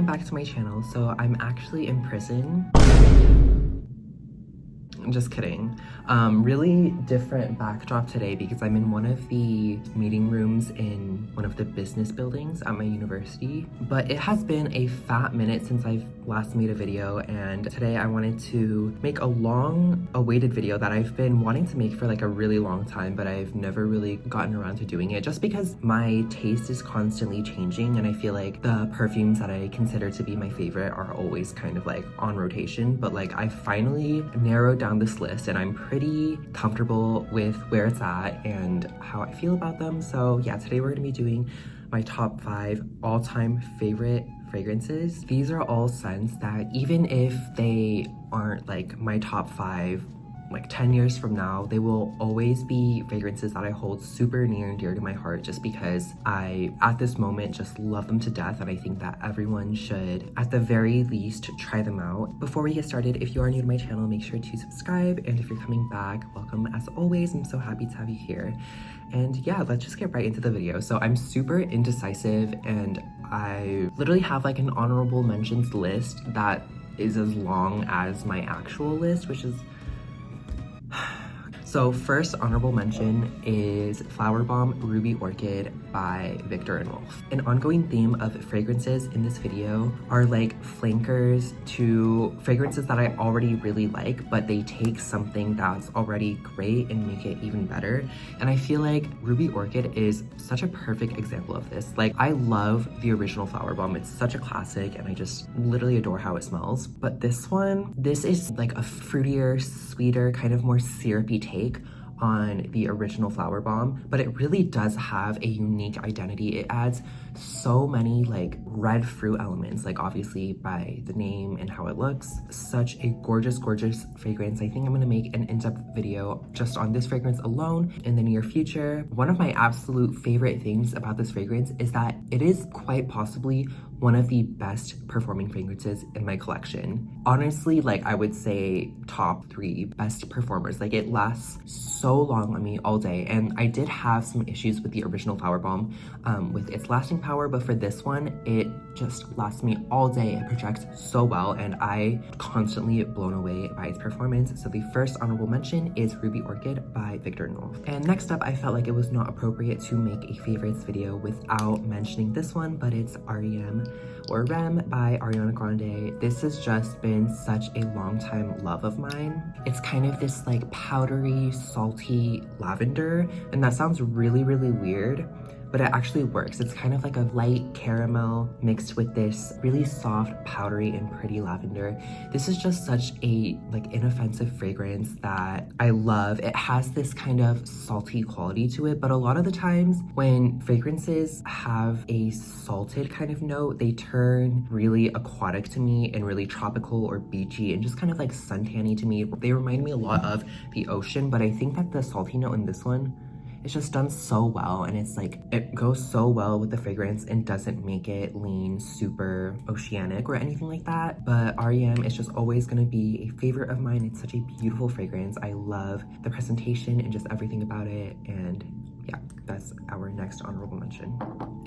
welcome back to my channel. So I'm actually in prison. I'm just kidding. Really different backdrop today because I'm in one of the meeting rooms in one of the business buildings at my university. But it has been a fat minute since I've last made a video, and today I wanted to make a long awaited video that I've been wanting to make for like a really long time, but I've never really gotten around to doing it just because my taste is constantly changing, and I feel like the perfumes that I consider to be my favorite are always kind of like on rotation. But like I finally narrowed down this list and I'm pretty comfortable with where it's at and how I feel about them. So yeah, today we're gonna be doing my top 5 all-time favorite fragrances. These are all scents that even if they aren't like my top 5 like 10 years from now, they will always be fragrances that I hold super near and dear to my heart just because I, at this moment, just love them to death, and I think that everyone should, at the very least, try them out. Before we get started, if you are new to my channel, make sure to subscribe, and if you're coming back, welcome as always. I'm so happy to have you here. And yeah, let's just get right into the video. So I'm super indecisive, and I literally have like an honorable mentions list that is as long as my actual list, which is so first honorable mention is FLOWERBOMB Ruby Orchid by Viktor & Rolf. An ongoing theme of fragrances in this video are like flankers to fragrances that I already really like, but they take something that's already great and make it even better. And I feel like Ruby Orchid is such a perfect example of this. Like I love the original FLOWERBOMB. It's such a classic and I just literally adore how it smells. But this one, this is like a fruitier, sweeter, kind of more syrupy take on the original FLOWERBOMB, but it really does have a unique identity. It adds so many like red fruit elements, like obviously by the name and how it looks. Such a gorgeous, gorgeous fragrance. I think I'm gonna make an in-depth video just on this fragrance alone in the near future. One of my absolute favorite things about this fragrance is that it is quite possibly one of the best performing fragrances in my collection. Honestly, like I would say top 3 best performers. Like it lasts so long on me all day, and I did have some issues with the original FLOWERBOMB with its lasting power, but for this one, it just lasts me all day. It projects so well, and I constantly blown away by its performance. So the first honorable mention is Ruby Orchid by Viktor & Rolf. And next up, I felt like it was not appropriate to make a favorites video without mentioning this one, but it's REM or Rem by Ariana Grande. This has just been such a long time love of mine. It's kind of this like powdery, salty lavender, and that sounds really, really weird, but it actually works. It's kind of like a light caramel mixed with this really soft, powdery, and pretty lavender. This is just such a like inoffensive fragrance that I love. It has this kind of salty quality to it, but a lot of the times when fragrances have a salted kind of note, they turn really aquatic to me and really tropical or beachy and just kind of like suntanny to me. They remind me a lot of the ocean, but I think that the salty note in this one, it's just done so well, and it's like it goes so well with the fragrance and doesn't make it lean super oceanic or anything like that. But REM is just always gonna be a favorite of mine. It's such a beautiful fragrance. I love the presentation and just everything about it, and yeah, that's our next honorable mention.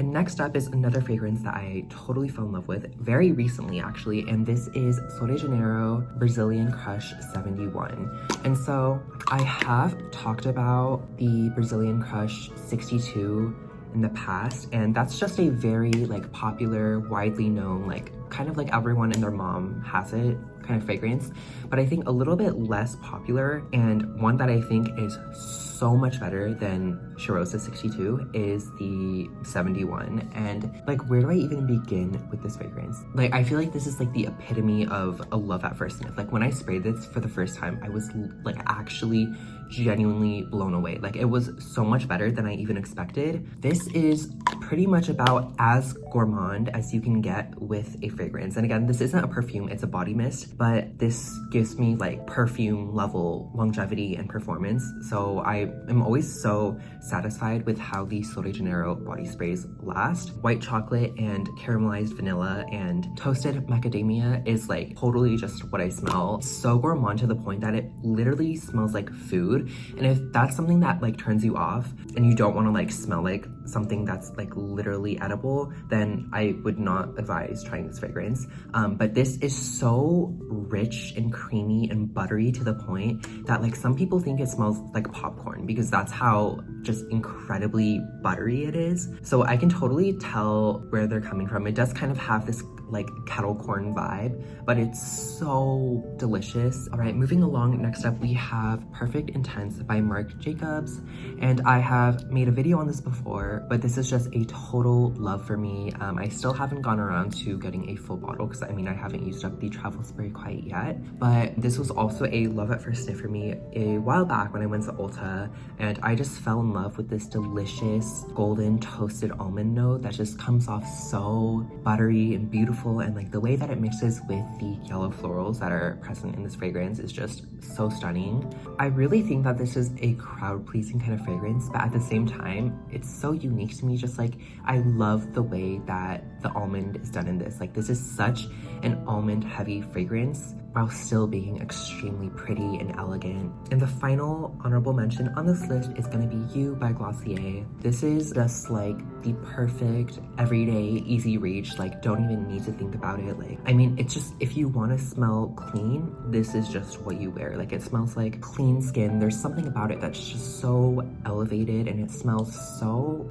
And next up is another fragrance that I totally fell in love with very recently actually, and this is Sol de Janeiro Brazilian Crush 71. And so I have talked about the Brazilian Crush 62 in the past, and that's just a very like popular, widely known, like kind of like everyone and their mom has it kind of fragrance, but I think a little bit less popular, and one that I think is so much better than Cheirosa 62 is the 71. And like, where do I even begin with this fragrance? Like, I feel like this is like the epitome of a love at first sniff. Like when I sprayed this for the first time, I was like actually genuinely blown away. Like it was so much better than I even expected. This is pretty much about as gourmand as you can get with a fragrance. And again, this isn't a perfume, it's a body mist, but this gives me like perfume level longevity and performance. So I am always so satisfied with how the Sol de Janeiro body sprays last. White chocolate and caramelized vanilla and toasted macadamia is like totally just what I smell. So gourmand to the point that it literally smells like food. And if that's something that like turns you off and you don't want to like smell like something that's like literally edible, then I would not advise trying this fragrance. But this is so rich and creamy and buttery to the point that like some people think it smells like popcorn because that's how just incredibly buttery it is. So I can totally tell where they're coming from. It does kind of have this like kettle corn vibe, but it's so delicious. All right, moving along, next up we have Perfect Intense by Marc Jacobs, and I have made a video on this before, but this is just a total love for me. I still haven't gone around to getting a full bottle because I mean I haven't used up the travel spray quite yet, but this was also a love at first sniff for me a while back when I went to Ulta, and I just fell in love with this delicious golden toasted almond note that just comes off so buttery and beautiful, and like the way that it mixes with the yellow florals that are present in this fragrance is just so stunning. I really think that this is a crowd-pleasing kind of fragrance, but at the same time, it's so unique to me. Just like, I love the way that the almond is done in this. Like, this is such an almond-heavy fragrance while still being extremely pretty and elegant. And the final honorable mention on this list is gonna be You by Glossier. This is just like the perfect everyday easy reach, like don't even need to think about it. Like, I mean, it's just, if you want to smell clean, this is just what you wear. Like, it smells like clean skin. There's something about it that's just so elevated, and it smells so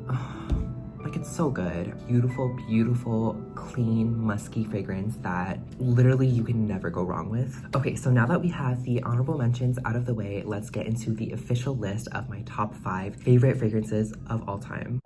like, it's so good. Beautiful, beautiful, clean, musky fragrance that literally you can never go wrong with. Okay, so now that we have the honorable mentions out of the way, let's get into the official list of my top 5 favorite fragrances of all time.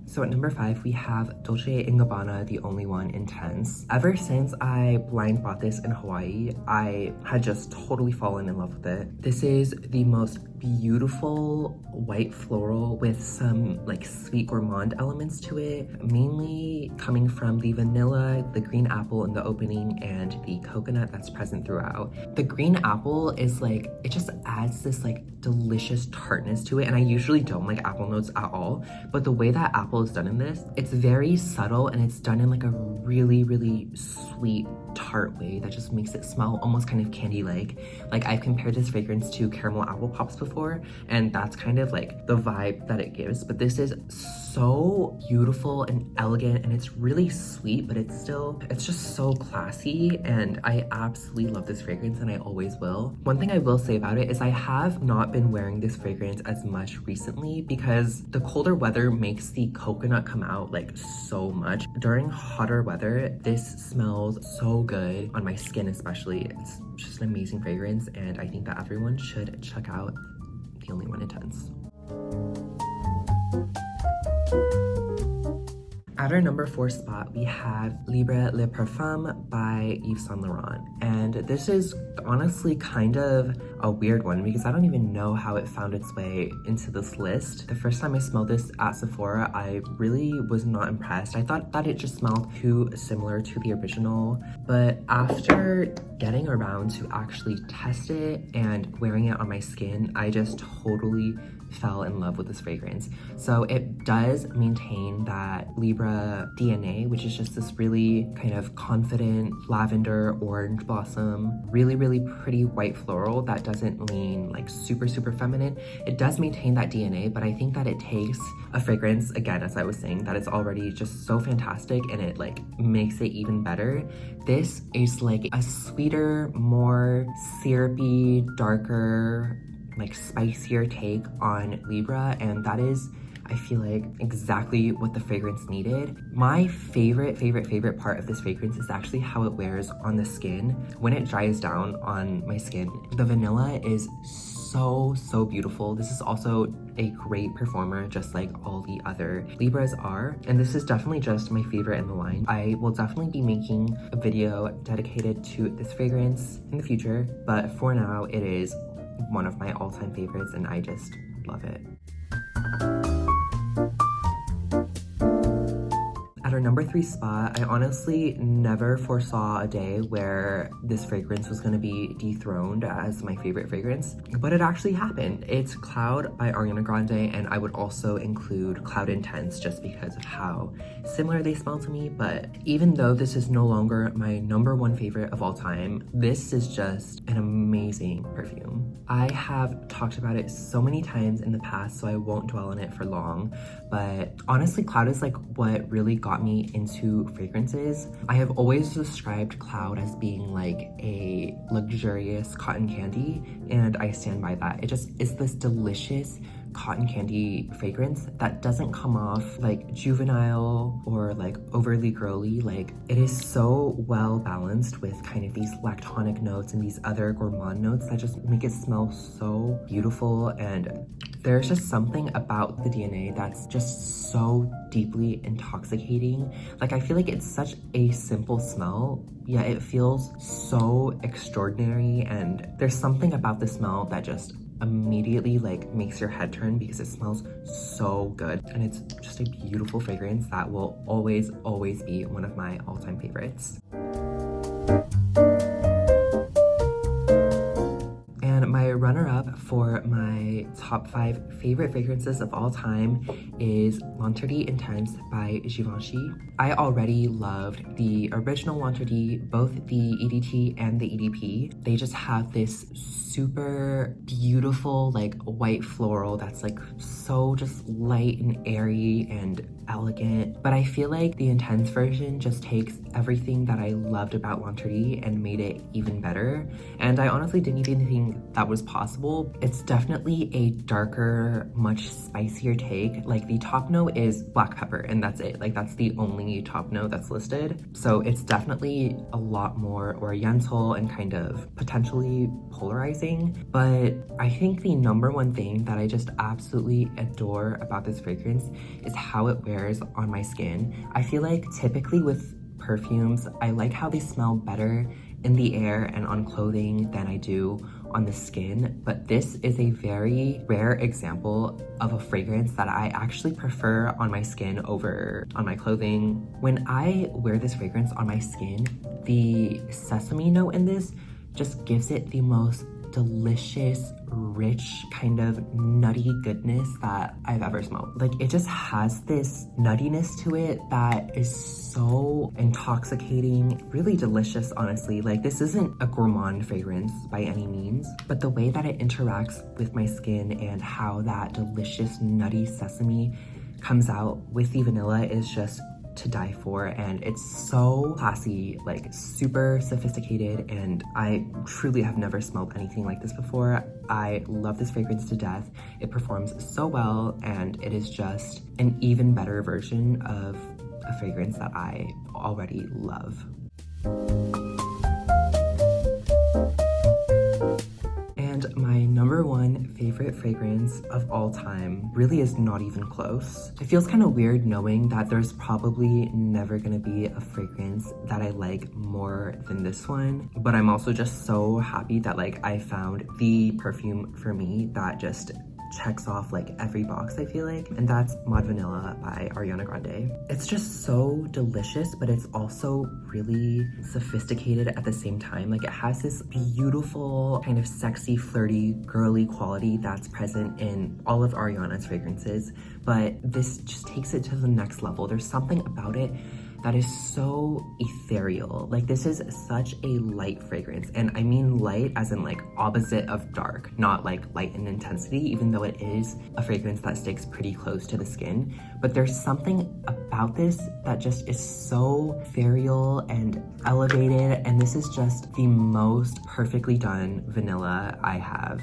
So at number 5, we have Dolce & Gabbana, The Only One Intense. Ever since I blind bought this in Hawaii, I had just totally fallen in love with it. This is the most beautiful white floral with some like sweet gourmand elements to it, mainly coming from the vanilla, the green apple in the opening, and the coconut that's present throughout. The green apple is like, it just adds this like delicious tartness to it, and I usually don't like apple notes at all, but the way that apple is done in this, it's very subtle, and it's done in like a really, really sweet tart way that just makes it smell almost kind of candy-like. Like, I've compared this fragrance to caramel apple pops before, and that's kind of like the vibe that it gives, but this is so beautiful and elegant, and it's really sweet, but it's just so classy, and I absolutely love this fragrance, and I always will. One thing I will say about it is I have not been wearing this fragrance as much recently because the colder weather makes the coconut come out like so much. During hotter weather, this smells so good on my skin especially. It's just an amazing fragrance, and I think that everyone should check out The Only One Intense. At our number 4 spot, we have Libre Le Parfum by Yves Saint Laurent. And this is honestly kind of a weird one because I don't even know how it found its way into this list. The first time I smelled this at Sephora, I really was not impressed. I thought that it just smelled too similar to the original. But after getting around to actually test it and wearing it on my skin, I just totally fell in love with this fragrance. So it does maintain that Libre DNA, which is just this really kind of confident lavender orange blossom, really, really pretty white floral that doesn't lean like super, super feminine. It does maintain that DNA, but I think that it takes a fragrance, again, as I was saying, that is already just so fantastic, and it like makes it even better. This is like a sweeter, more syrupy, darker, like spicier take on Libre, and that is, I feel like, exactly what the fragrance needed. My favorite part of this fragrance is actually how it wears on the skin. When it dries down on my skin, the vanilla is so beautiful. This is also a great performer, just like all the other Libres are, and this is definitely just my favorite in the line. I will definitely be making a video dedicated to this fragrance in the future, but for now, it is one of my all-time favorites, and I just love it. At our number 3 spot, I honestly never foresaw a day where this fragrance was gonna be dethroned as my favorite fragrance, but it actually happened. It's Cloud by Ariana Grande, and I would also include Cloud Intense just because of how similar they smell to me. But even though this is no longer my number 1 favorite of all time, this is just an amazing perfume. I have talked about it so many times in the past, so I won't dwell on it for long, but honestly, Cloud is like what really got me into fragrances. I have always described Cloud as being like a luxurious cotton candy, and I stand by that. It just is this delicious cotton candy fragrance that doesn't come off like juvenile or like overly girly. Like, it is so well balanced with kind of these lactonic notes and these other gourmand notes that just make it smell so beautiful. And there's just something about the DNA that's just so deeply intoxicating. Like, I feel like it's such a simple smell, yet it feels so extraordinary, and there's something about the smell that just immediately like makes your head turn because it smells so good, and it's just a beautiful fragrance that will always be one of my all-time favorites. And my runner-up for my top 5 favorite fragrances of all time is L'Interdit Intense by Givenchy. I already loved the original L'Interdit, both the EDT and the EDP. They just have this super beautiful like white floral that's like so just light and airy and elegant. But I feel like the Intense version just takes everything that I loved about L'Interdit and made it even better. And I honestly didn't even think that was possible. It's definitely a darker, much spicier take. Like, the top note is black pepper, and that's it. Like, that's the only top note that's listed. So it's definitely a lot more oriental and kind of potentially polarizing. But I think the number 1 thing that I just absolutely adore about this fragrance is how it wears on my skin. I feel like typically with perfumes, I like how they smell better in the air and on clothing than I do on the skin, but this is a very rare example of a fragrance that I actually prefer on my skin over on my clothing. When I wear this fragrance on my skin, the sesame note in this just gives it the most delicious, rich, kind of nutty goodness that I've ever smelled. Like, it just has this nuttiness to it that is so intoxicating, really delicious, honestly. Like, this isn't a gourmand fragrance by any means, but the way that it interacts with my skin and how that delicious nutty sesame comes out with the vanilla is just to die for. And it's so classy, like super sophisticated, and I truly have never smelled anything like this before. I love this fragrance to death. It performs so well, and it is just an even better version of a fragrance that I already love. And my number 1 favorite fragrance of all time really is not even close. It feels kind of weird knowing that there's probably never gonna be a fragrance that I like more than this one, but I'm also just so happy that like I found the perfume for me that just checks off like every box, I feel like, and that's Mod Vanilla by Ariana Grande. It's just so delicious, but it's also really sophisticated at the same time. Like, it has this beautiful kind of sexy, flirty, girly quality that's present in all of Ariana's fragrances, but this just takes it to the next level. There's something about it that is so ethereal. Like, this is such a light fragrance, and I mean light as in like opposite of dark, not like light in intensity, even though it is a fragrance that sticks pretty close to the skin. But there's something about this that just is so ethereal and elevated, and this is just the most perfectly done vanilla I have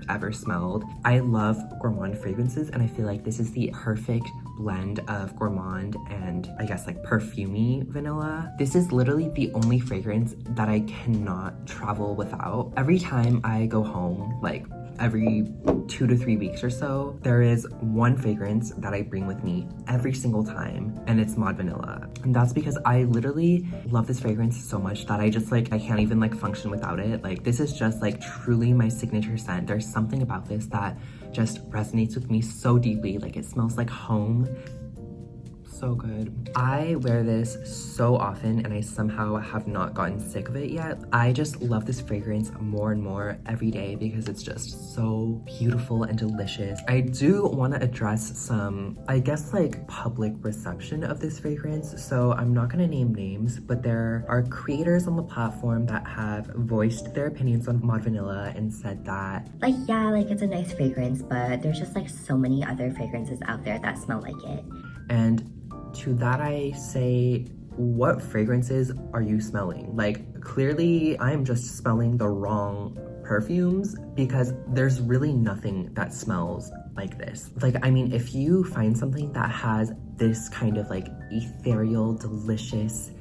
ever smelled. I love gourmand fragrances, and I feel like this is the perfect blend of gourmand and I guess like perfumey vanilla. This is literally the only fragrance that I cannot travel without. Every time I go home, like every 2 to 3 weeks or so, there is one fragrance that I bring with me every single time, and it's Mod Vanilla. And that's because I literally love this fragrance so much that I just like, I can't even like function without it. Like, this is just like truly my signature scent. There's something about this that just resonates with me so deeply. Like, it smells like home so good. I wear this so often and I somehow have not gotten sick of it yet. I just love this fragrance more and more every day because it's just so beautiful and delicious. I do want to address some, I guess, like public reception of this fragrance. So I'm not going to name names, but there are creators on the platform that have voiced their opinions on Mod Vanilla and said that, like, yeah, like it's a nice fragrance, but there's just like so many other fragrances out there that smell like it. And to that I say, what fragrances are you smelling? Like, clearly I'm just smelling the wrong perfumes because there's really nothing that smells like this. Like, I mean, if you find something that has this kind of like ethereal, delicious,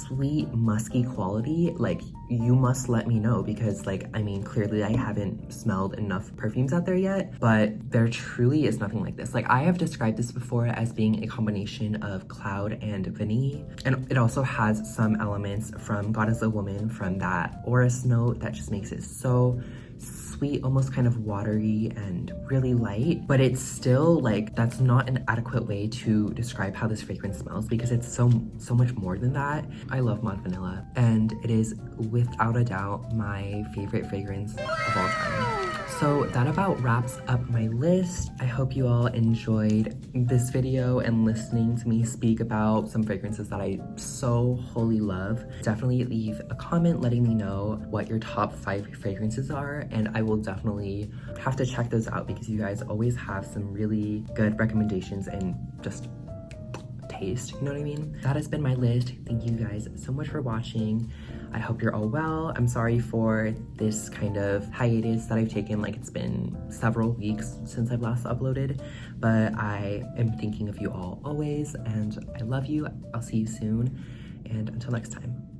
sweet, musky quality, like, you must let me know because, like, I mean, clearly I haven't smelled enough perfumes out there yet, but there truly is nothing like this. Like, I have described this before as being a combination of cloud and vanille, and it also has some elements from God is a Woman, from that orris note that just makes it so sweet, almost kind of watery and really light, but it's still like, that's not an adequate way to describe how this fragrance smells because it's so much more than that. I love Mod Vanilla and it is without a doubt my favorite fragrance of all time. So that about wraps up my list. I hope you all enjoyed this video and listening to me speak about some fragrances that I so wholly love. Definitely leave a comment letting me know what your top 5 fragrances are, and I will definitely have to check those out because you guys always have some really good recommendations and just taste, you know what I mean? That has been my list. Thank you guys so much for watching. I hope you're all well. I'm sorry for this kind of hiatus that I've taken. Like, it's been several weeks since I've last uploaded, but I am thinking of you all always, and I love you. I'll see you soon, and until next time.